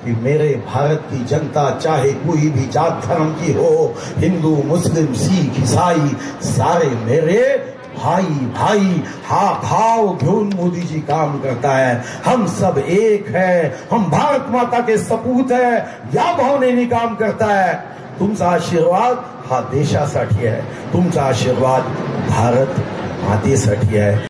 कि मेरे भारत की जनता चाहे कोई भी जात धर्म की हो, हिंदू मुस्लिम सिख ईसाई, सारे मेरे भाई भाई हा भाव घेऊन मोदी जी काम करता है। हम सब एक है, हम भारत माता के सपूत है या भावनेने काम करता है। तुमचा आशीर्वाद हा देशासाठी आहे, तुमचा आशीर्वाद भारत मातेसाठी आहे।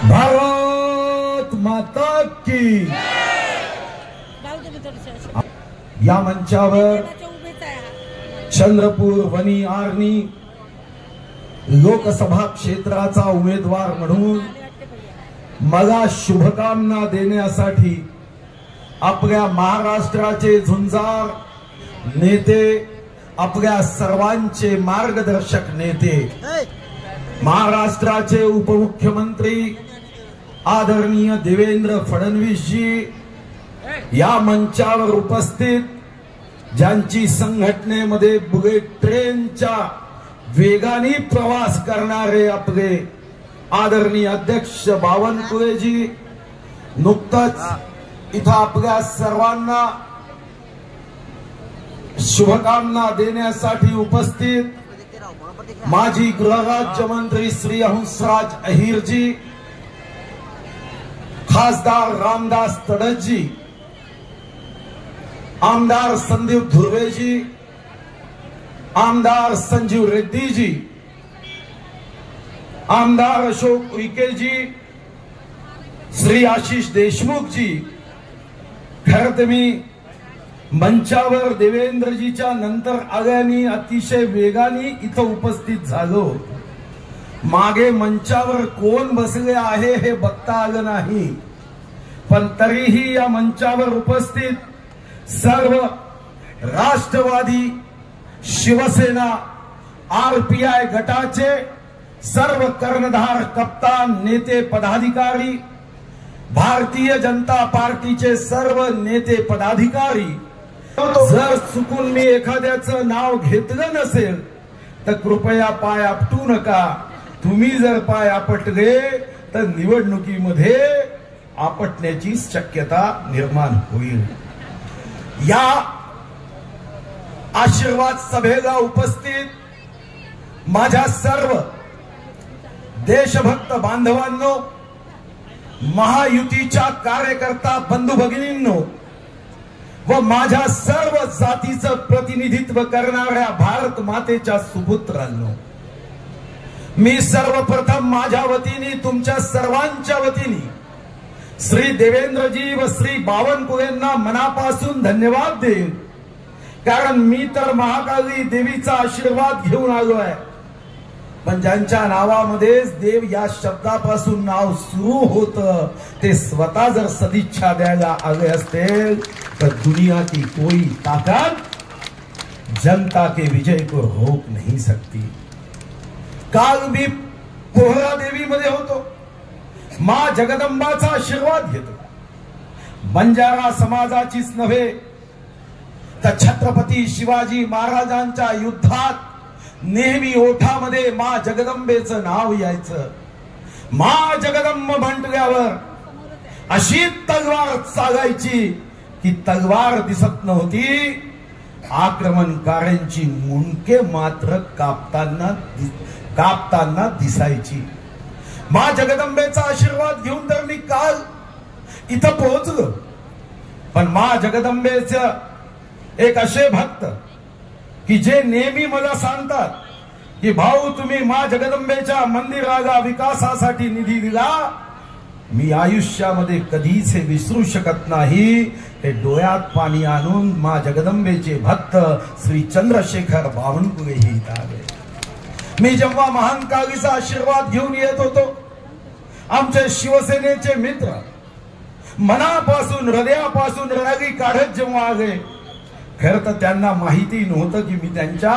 भारत माता की। या मंचावर चंद्रपूर वनी आर्णी लोकसभा क्षेत्राचा उमेदवार म्हणून मला शुभकामना देण्यासाठी आपल्या महाराष्ट्राचे झुंजार नेते, आपल्या सर्वांचे मार्गदर्शक नेते, महाराष्ट्राचे उपमुख्यमंत्री आदरणीय देवेंद्र फडणवीस जी या मंचावर उपस्थित, ज्यांची संघटनेमध्ये बुलेट ट्रेनच्या वेगाने प्रवास करणारे आपले आदरणीय अध्यक्ष बावनकुळेजी, नुकताच इथं आपल्या सर्वांना शुभकामना देण्यासाठी उपस्थित माजी गृहराज्यमंत्री श्री हंसराज अहिरजी, खासदार रामदास तडसजी, आमदार संदीप धुर्वेजी, आमदार संजीव रेड्डी जी, आमदार अशोक उईके जी, श्री आशीष देशमुख जी। खरं मी मंचावर देवेंद्रजीच्या नंतर आल्याने अतिशय वेगाने इथं उपस्थित झालो। मागे मंचावर कोण बसले आहे हे बघता आलं नाही, पण तरीही या मंचावर उपस्थित सर्व राष्ट्रवादी, शिवसेना, आरपीआय गटाचे सर्व कर्णधार, कप्तान, नेते, पदाधिकारी, भारतीय जनता पार्टीचे सर्व नेते पदाधिकारी, जर चुकून मी एखाद्याचं नाव घेतलं नसेल तर कृपया पाय आपटू नका। तुम्ही जर पाय आपटले तर निवडणुकीमध्ये आपटण्याची शक्यता निर्माण होईल। या आशीर्वाद सभेला उपस्थित माझ्या सर्व देशभक्त बांधवांनो, महायुतीच्या कार्यकर्ता बंधू भगिनींनो व माझ्या सर्व जातीचं प्रतिनिधित्व करणाऱ्या भारत मातेच्या सुपुत्रांनो, मी सर्वप्रथम माझ्या वतीने तुमच्या सर्वांच्या वतीने श्री देवेंद्रजी व श्री बावनकुळेंना मनापासून धन्यवाद देईन। कारण मी तर महाकाली देवीचा आशीर्वाद घेऊन आलो आहे, पण ज्यांच्या नावामध्येच देव या शब्दापासून नाव सुरू होतं ते स्वतः जर सदिच्छा द्यायला आले असतील तर दुनिया की कोई ताकत जनता के विजय को रोक नहीं सकती। काल मी पोहरा देवी मध्ये होतो, मां जगदंबाचा आशीर्वाद घेतो। बंजारा समाजाचीच नव्हे तर छत्रपती शिवाजी महाराजांच्या युद्धात नेहमी ओठामध्ये मां जगदंबेचं नाव यायचं। मां जगदंब म्हटल्यावर अशी तलवार चालायची की तलवार दिसत नव्हती, आक्रमणकारांची मुंडके मात्र कापताना दिसायची। मां जगदंबेचा आशीर्वाद घेऊन तर मी काल इथं पोहोचलो, पण मां जगदंबेचं एक असे भक्त की जे नेहमी मला सांगतात की भाऊ तुम्ही मां जगदंबेच्या मंदिराला विकासासाठी निधी दिला, मी आयुष्यामध्ये कधीच हे विसरू शकत नाही। हे डोळ्यात पाणी आणून मां जगदंबेचे भक्त श्री चंद्रशेखर बावनकुळे हे इथं आले। मी जेव्हा महाकालीचा आशीर्वाद घेऊन येत होतो, आमचे शिवसेनेचे मित्र मनापासून हृदयापासून रॅली काढत जेव्हा आले, खरं तर त्यांना माहिती नव्हतं की मी त्यांच्या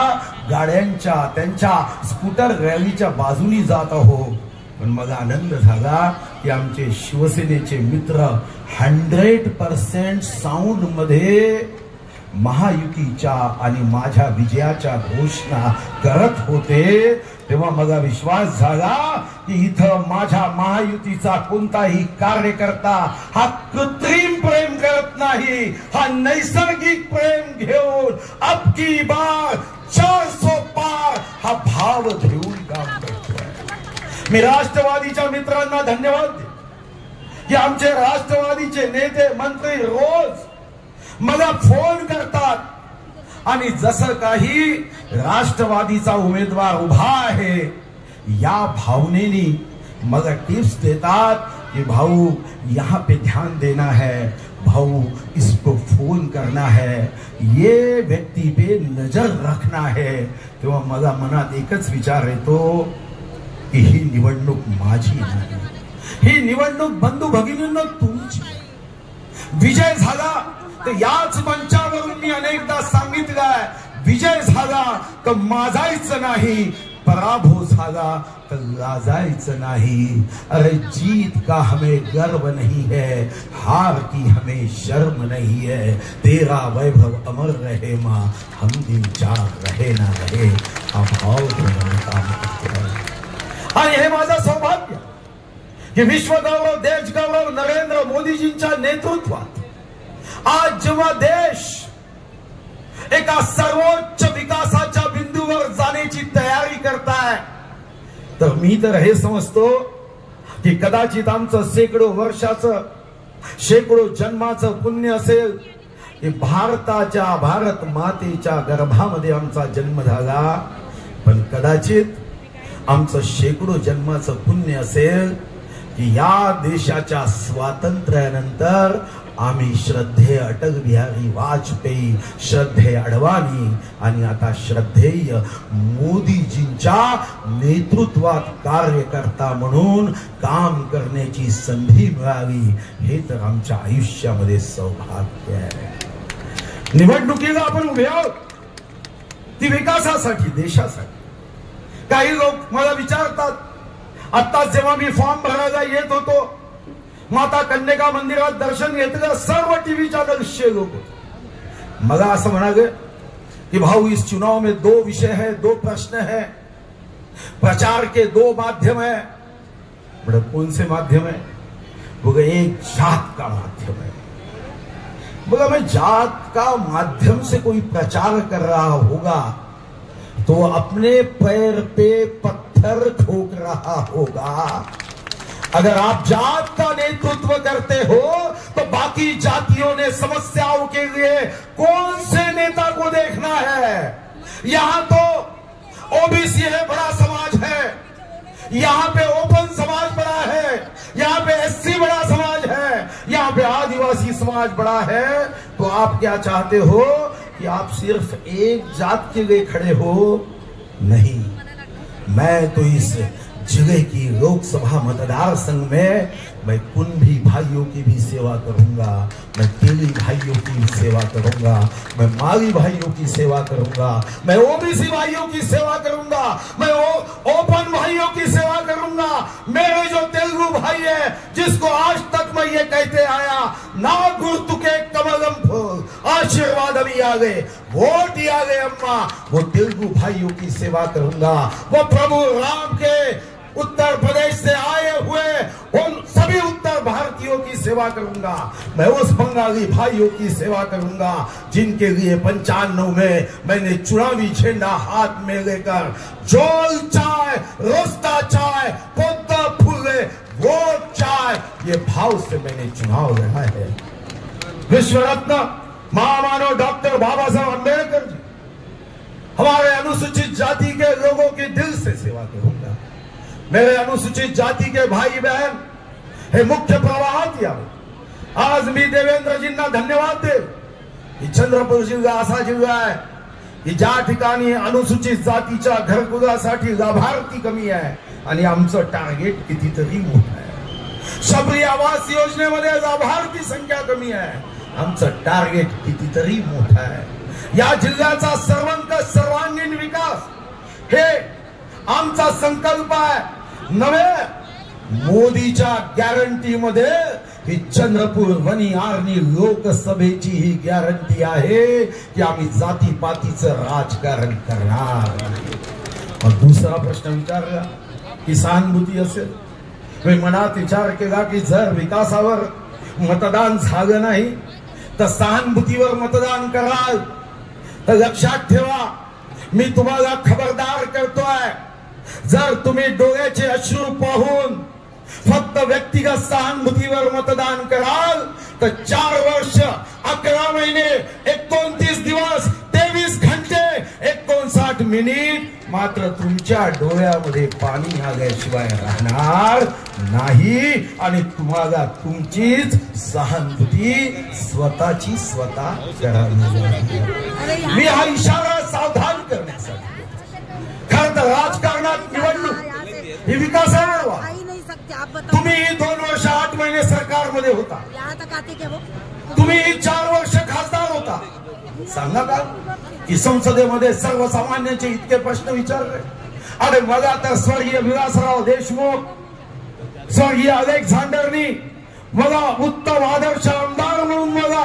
गाड्यांच्या, त्यांच्या स्कूटर रॅलीच्या बाजूनी जात आहो। पण मला आनंद झाला की आमचे शिवसेनेचे मित्र 100% साऊंड मध्ये महायुतीच्या आणि माझ्या विजयाच्या घोषणा करत होते, तेव्हा मला विश्वास झाला की इथं माझ्या महायुतीचा कोणताही कार्यकर्ता हा कृत्रिम प्रेम करत नाही, हा नैसर्गिक प्रेम घेऊन अब की बार 400 पार हा भाव घेऊन काम करतोय. मी राष्ट्रवादीच्या मित्रांना धन्यवाद देतो की आमचे राष्ट्रवादीचे नेते मंत्री रोज मला फोन करतात आणि जसं काही राष्ट्रवादीचा उमेदवार उभा आहे या भावनेने मला टिप्स देतात कि भाऊ यहाँ पे ध्यान देना है, भाऊ इसको फोन करना है, ये व्यक्ति पे नजर रखना है. तेव्हा मला मनात एकच विचार येतो की ही निवडणूक माझी नाही, ही निवडणूक बंधू भगिनींनो तुमची. विजय झाला तर याच मंचावरून मी अनेकदा सांगितलंय, विजय झाला तर माजायचं नाही, पराभव झाला तर लाजायचं नाही. अरे जीत का हमें गर्व नहीं है, हार की हमें शर्म नहीं है. तेरा वैभव अमर रहे माँ, हम दिन चार रहे ना रहे, हा भाव घेऊन काम करतो. आणि हे माझं सौभाग्य की विश्वगौरव देशगौरव नरेंद्र मोदीजींच्या नेतृत्वात आज जेव्हा देश एका सर्वोच्च विकासाच्या बिंदूवर जाण्याची तयारी करताय, तर मी तर हे समजतो की कदाचित आमचं शेकडो वर्षाचं शेकडो जन्माचं पुण्य असेल की भारत मातेच्या गर्भामध्ये आमचा जन्म झाला, पण कदाचित आमचं शेकडो जन्माचं पुण्य असेल की या देशाच्या स्वातंत्र्यानंतर आम्ही श्रद्धेय अटल बिहारी वाजपेयी, श्रद्धेय अडवाणी आणि आता श्रद्धेय मोदीजींच्या नेतृत्वात कार्यकर्ता म्हणून काम करण्याची संधी मिळावी, हे तर आमच्या आयुष्यामध्ये सौभाग्य आहे. निवडणुकीला आपण उभे आहोत ती विकासासाठी, देशासाठी. काही लोक मला विचारतात, आता जेव्हा मी फॉर्म भरायला येत होतो माता कन्यका मंदिरात दर्शन घेतलं, सर्व टीवी चॅनल्सचे लोक. मला असं म्हणाले कि भाऊ इस चुनाव में दो विषय है, दो प्रश्न है, प्रचार के दो माध्यम है. बड़ा कौन से माध्यम है? बोला एक जात का माध्यम है. बोला मैं जात का माध्यम से कोई प्रचार कर रहा होगा तो अपने पैर पे पत्थर ठोक रहा होगा. अगर आप जात का नेतृत्व करते हो तो बाकी जातियों ने समस्याओं के लिए कौन से नेता को देखना है? यहां तो ओबीसी है, बड़ा समाज है, यहां पे ओपन समाज बड़ा है, यहां पे एससी बड़ा समाज है, यहां पे आदिवासी समाज बड़ा है. तो आप क्या चाहते हो कि आप सिर्फ एक जात के लिए खड़े हो? नहीं, मैं तो इस जिले की लोकसभा मतदार संघ में मैं कुंभी भाइयों की भी सेवा करूंगा, मैं तेली भाइयों की भी सेवा करूंगा, मैं माली भाइयों की सेवा करूंगा, मैं ओबीसी भाइयों की सेवा करूंगा, मैं ओपन भाइयों की सेवा करूंगा. मेरे जो तेलुगु भाई है जिसको आज तक मैं ये कहते आया, ना गुर्तुके कमलम फूल, आशीर्वाद अभी आ गए, वोट ही आ गए अम्मा, वो तेलुगु भाइयों की सेवा करूंगा. वो प्रभु राम के उत्तर प्रदेश से आए हुए उन सभी उत्तर भारतीयों की सेवा करूंगा. मैं उस बंगाली भाइयों की सेवा करूंगा जिनके लिए 95 में मैंने चुनावी झंडा हाथ में लेकर जोल चाय, रोस्ता चाय, पोता फूले, वोट चाय, ये भाव से मैंने चुनाव लड़ा है. विश्व रत्न महामानव डॉक्टर बाबा साहब अम्बेडकर जी, हमारे अनुसूचित जाति के लोगों की दिल से सेवा करूंगा. मेरे अनुसूचित जाति के भाई बहन हे मुख्य प्रवाहात यावे. आज मी देवेंद्रजींना धन्यवाद दे की चंद्रपूर जिल्हा असा जिल्हा आहे की ज्या ठिकाणी अनुसूचित जातीच्या घरकुलासाठी लाभार्थी कमी आहे आणि आमचं टार्गेट कितीतरी मोठं आहे. शबरी आवास योजनेमध्ये लाभार्थी संख्या कमी आहे, आमचं टार्गेट कितीतरी मोठं आहे. या जिल्ह्याचा सर्वंकष सर्वांगीण विकास हे आमचा संकल्प आहे. नव्हे मोदीच्या गॅरंटी मध्ये ही चंद्रपूर वनी आर्णी लोकसभेची ही गॅरंटी आहे की आम्ही जातीपातीचं राजकारण करणार नाही। मग दुसरा प्रश्न विचारला की सहानुभूती असेल, मी मनात विचार केला की जर विकासावर मतदान झालं नाही तर सहानुभूतीवर मतदान कराल तर लक्षात ठेवा, मी तुम्हाला खबरदार करतोय, जर तुम्ही डोळ्याचे अश्रू पाहून फक्त व्यक्तिगत सहानुभूतीवर मतदान कराल तर 4 वर्ष 11 महिने 29 दिवस 23 घंटे 59 मिनिट मात्र तुमच्या डोळ्यामध्ये पाणी आल्याशिवाय राहणार नाही आणि तुम्हाला तुमचीच सहानुभूती स्वतःची स्वतः करावी लागेल। मी हा इशारा सावधान करण्यासाठी, खरं तर राजकारणात निवडणूक ही विकासावर वा, तुम्ही 2 वर्ष 8 महिने सरकारमध्ये होता, तुम्ही 4 वर्ष खासदार होता, सांगा का की संसदेमध्ये सर्वसामान्यांचे इतके प्रश्न विचारले? अरे मला तर स्वर्गीय विलासराव देशमुख, स्वर्गीय अलेक्झांडरनी मला उत्तम आदर्श आमदार म्हणून मला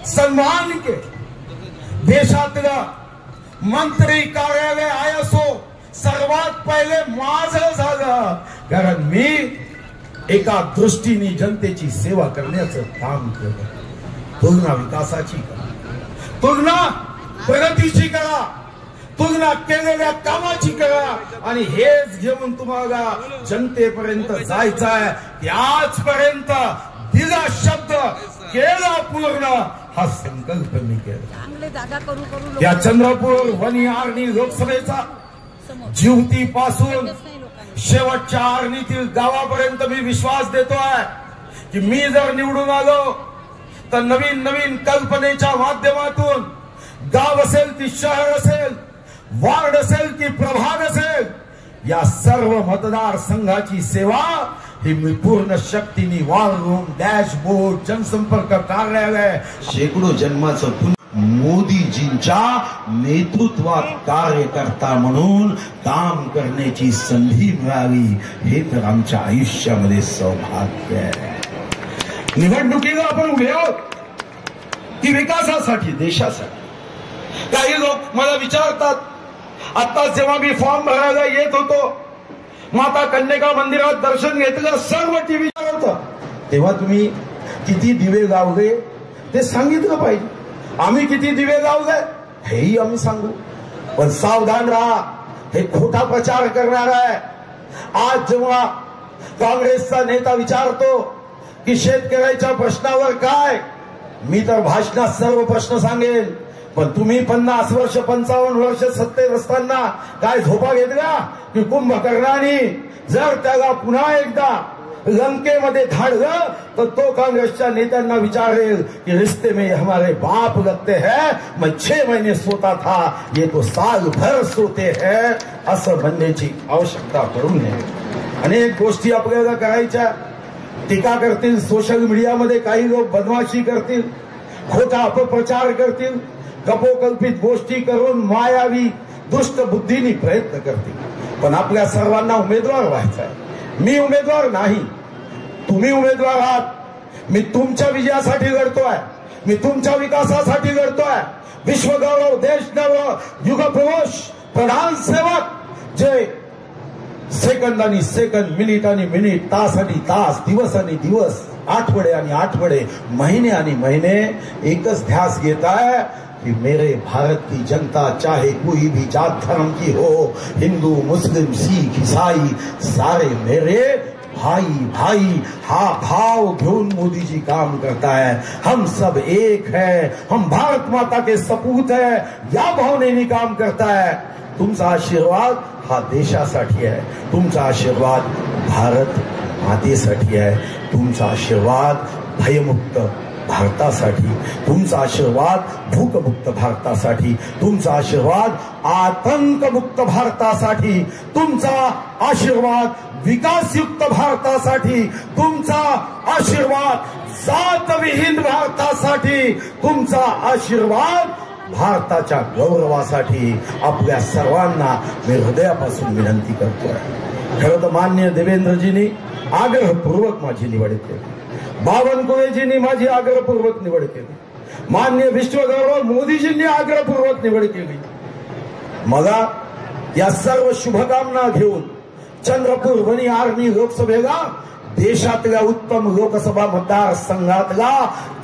सन्मान केले, देशातलं मंत्री कार्यालय आयसो सर्वात पहिले माझं झालं, कारण मी एका दृष्टीने जनतेची सेवा करण्याचं काम केलं। तुलना विकासाची करा, तुलना प्रगतीची करा, तुलना केलेल्या कामाची करा आणि हेच घेऊन तुम्हाला जनतेपर्यंत जायचं आहे की आजपर्यंत दिला शब्द केला पूर्ण हा संकल्प मी केला। या चंद्रपूर वनी आर्णी लोकसभेचा जिवती पासून शेवटच्या आर्णीतील गावापर्यंत मी विश्वास देतोय की मी जर निवडून आलो तर नवीन नवीन कल्पनेच्या माध्यमातून गाव असेल की शहर असेल, वार्ड असेल की प्रभाग असेल, या सर्व मतदारसंघाची सेवा ही मी पूर्ण शक्तीने वॉर रूम, डॅशबोर्ड, जनसंपर्क कार्यालय, शेकडो जन्माचं मोदीजींच्या नेतृत्वात कार्यकर्ता म्हणून काम करण्याची संधी मिळावी, हे तर आमच्या आयुष्यामध्ये सौभाग्य आहे। निवडणुकीला आपण उभे आहोत की विकासासाठी, देशासाठी? काही लोक मला विचारतात, आता जेव्हा मी फॉर्म भरायला येत होतो माता कन्यका मंदिरात दर्शन घेतलं, सर्व टीव्ही होतं, तेव्हा तुम्ही किती दिवे लावले ते सांगितलं पाहिजे, आम्ही किती दिवे लावले हेही आम्ही सांगू, पण सावधान राहा, हे खोटा प्रचार करणार आहे। आज जेव्हा काँग्रेसचा नेता विचारतो की शेतकऱ्याच्या प्रश्नावर काय, मी तर भाषणात सर्व प्रश्न सांगेल, पण तुम्ही 50 वर्ष 55 वर्ष सत्तेत असताना काय झोपा घेतल्या की कुंभकर्णाने जर त्याला पुन्हा एकदा लंकेमध्ये धाडलं तर तो काँग्रेसच्या नेत्यांना विचारेल की रिश्ते में हमारे बाप लगते हैं, मैं 6 महीने सोता था, ये तो साल भर सोते हैं, असं म्हणण्याची आवश्यकता पडू नये। अनेक गोष्टी आपल्याला करायच्या, टीका करतील, सोशल मीडियामध्ये काही लोक बदमाशी करतील, खोटा अपप्रचार करतील, कपोकल्पित गोष्टी करून मायावी दुष्ट बुद्धीने प्रयत्न करतील, पण आपल्या सर्वांना उमेदवार व्हायचा आहे। मी उमेदवार नाही, तुम्ही उमेदवार आहात। मी तुमच्या विजयासाठी लढतोय, मी तुमच्या विकासासाठी लढतोय। विश्वगौरव, देशगौरव, युगपुरुष, प्रधान सेवक जे सेकंदानी सेकंद, मिनिटानी मिनिट, तासानी तास, दिवसानी दिवस, आठवडे आणि आठवडे, महीने आणि महीने एकच ध्यास घेत आहे कि मेरे भारत की जनता चाहे कोई भी जात धर्म की हो, हिंदू, मुस्लिम, सिख, ईसाई, सारे मेरे भाई भाई, हा भाव घेऊन मोदी जी काम करता है। हम सब एक है, हम भारत माता के सपूत है, या भावनेने काम करता है। तुमचा आशीर्वाद हा देशासाठी आहे, तुमचा आशीर्वाद भारत मातेसाठी आहे, तुमचा आशीर्वाद भयमुक्त भारतासाठी, तुमचा आशीर्वाद भूकमुक्त भारतासाठी, तुमचा आशीर्वाद आतंकमुक्त भारतासाठी, तुमचा आशीर्वाद विकासयुक्त भारतासाठी, तुमचा आशीर्वाद जातविहीन भारतासाठी, तुमचा आशीर्वाद भारताच्या गौरवासाठी आपल्या सर्वांना मी हृदयापासून विनंती करतोय। खरं तर मान्य देवेंद्रजींनी आग्रहपूर्वक माझी निवड केली, बावनकुळेजींनी माझी आग्रहपूर्वक निवड केली, मान्य विश्वगौरव मोदीजींनी आग्रहपूर्वक निवड केली. मला या सर्व शुभकामना घेऊन चंद्रपूर वणी आर्णी लोकसभेला देशातल्या उत्तम लोकसभा मतदारसंघातला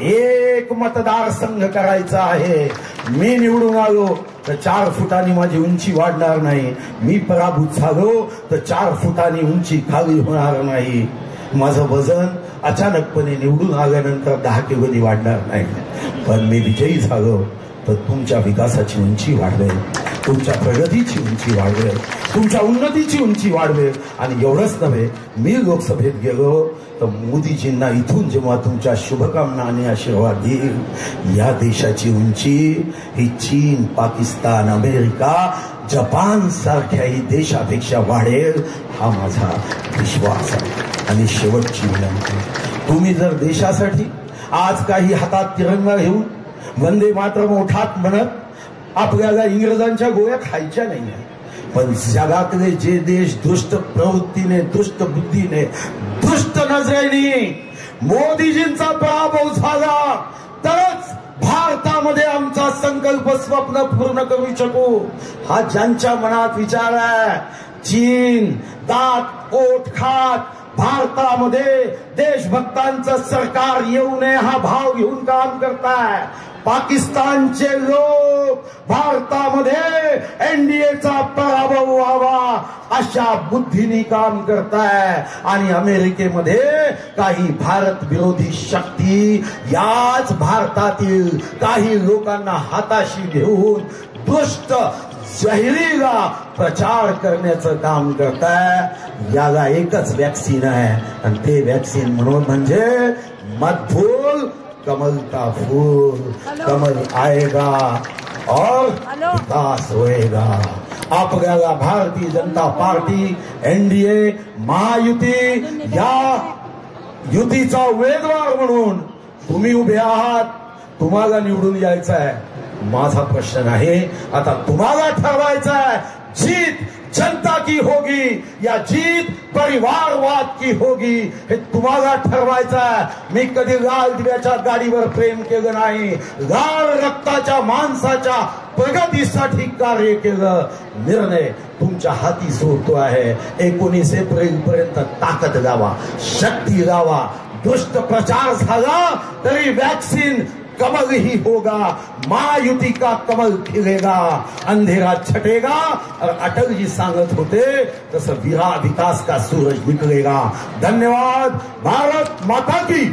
एक मतदारसंघ करायचा आहे. मी निवडून आलो तर 4 फुटांनी माझी उंची वाढणार नाही, मी पराभूत झालो तर 4 फुटांनी उंची खाली होणार नाही. माझं वजन अचानकपणे निवडून आल्यानंतर 10 किलोनी वाढणार नाही, पण मी विजयी झालो तर तुमच्या विकासाची उंची वाढवेल, तुमच्या प्रगतीची उंची वाढवेल, तुमच्या उन्नतीची उंची वाढवेल. आणि एवढंच नव्हे, मी लोकसभेत गेलो तर मोदीजींना इथून जेव्हा तुमच्या शुभकामना आणि आशीर्वाद देईल, या देशाची उंची ही चीन, पाकिस्तान, अमेरिका, जपान सारख्याही देशापेक्षा वाढेल, हा माझा विश्वास आहे. आणि शेवटची विनंती, तुम्ही जर देशासाठी आज काही हातात तिरंगा घेऊन वंदे मातरम ओठात म्हणत आपल्याला इंग्रजांच्या गोळ्या खायच्या नाहीये, पण जगातले जे देश दुष्ट प्रवृत्तीने, दुष्ट बुद्धीने, दुष्ट नजरेने मोदीजींचा पराभव झाला तरच भारतामध्ये आमचा संकल्प स्वप्न पूर्ण करू शकू. हा ज्यांच्या मनात विचार आहे, चीन दात ओठ खात भारतामध्ये देशभक्तांचं सरकार येऊ नये हा भाव घेऊन काम करताय. पाकिस्तानचे लोक भारतामध्ये एनडीएचा पराभव व्हावा अशा बुद्धीने काम करताय. आणि अमेरिकेमध्ये काही भारत विरोधी शक्ती याच भारतातील काही लोकांना हाताशी घेऊन दुष्ट जाहिरीला प्रचार करण्याचं काम करताय. याला एकच वॅक्सिन आहे आणि ते वॅक्सिन म्हणून म्हणजे मत भूल कमल का फूल, कमल आएगा और विकास होएगा. आपल्याला भारतीय जनता पार्टी, एनडीए, महायुती या युतीचा उमेदवार म्हणून तुम्ही उभे आहात, तुम्हाला निवडून यायचं आहे. माझा प्रश्न आहे, आता तुम्हाला ठरवायचं आहे, जीत जनता की होगी या जीत परिवारवाद की होगी, हे तुम्हाला ठरवायचं आहे. मी कधी लाल दिव्याच्या गाडीवर प्रेम केलं नाही, लाल रक्ताच्या माणसाच्या प्रगतीसाठी कार्य केलं. निर्णय तुमच्या हाती सोडतो आहे. 19 एप्रिल पर्यंत ताकद लावा, शक्ती लावा. दुष्ट प्रचार झाला तरी वॅक्सिन कमल ही होगा, महायुति का कमल खिलेगा, अंधेरा छटेगा और अटल जी सांगत होते तसं विकास का सूरज निकलेगा. धन्यवाद. भारत माता की.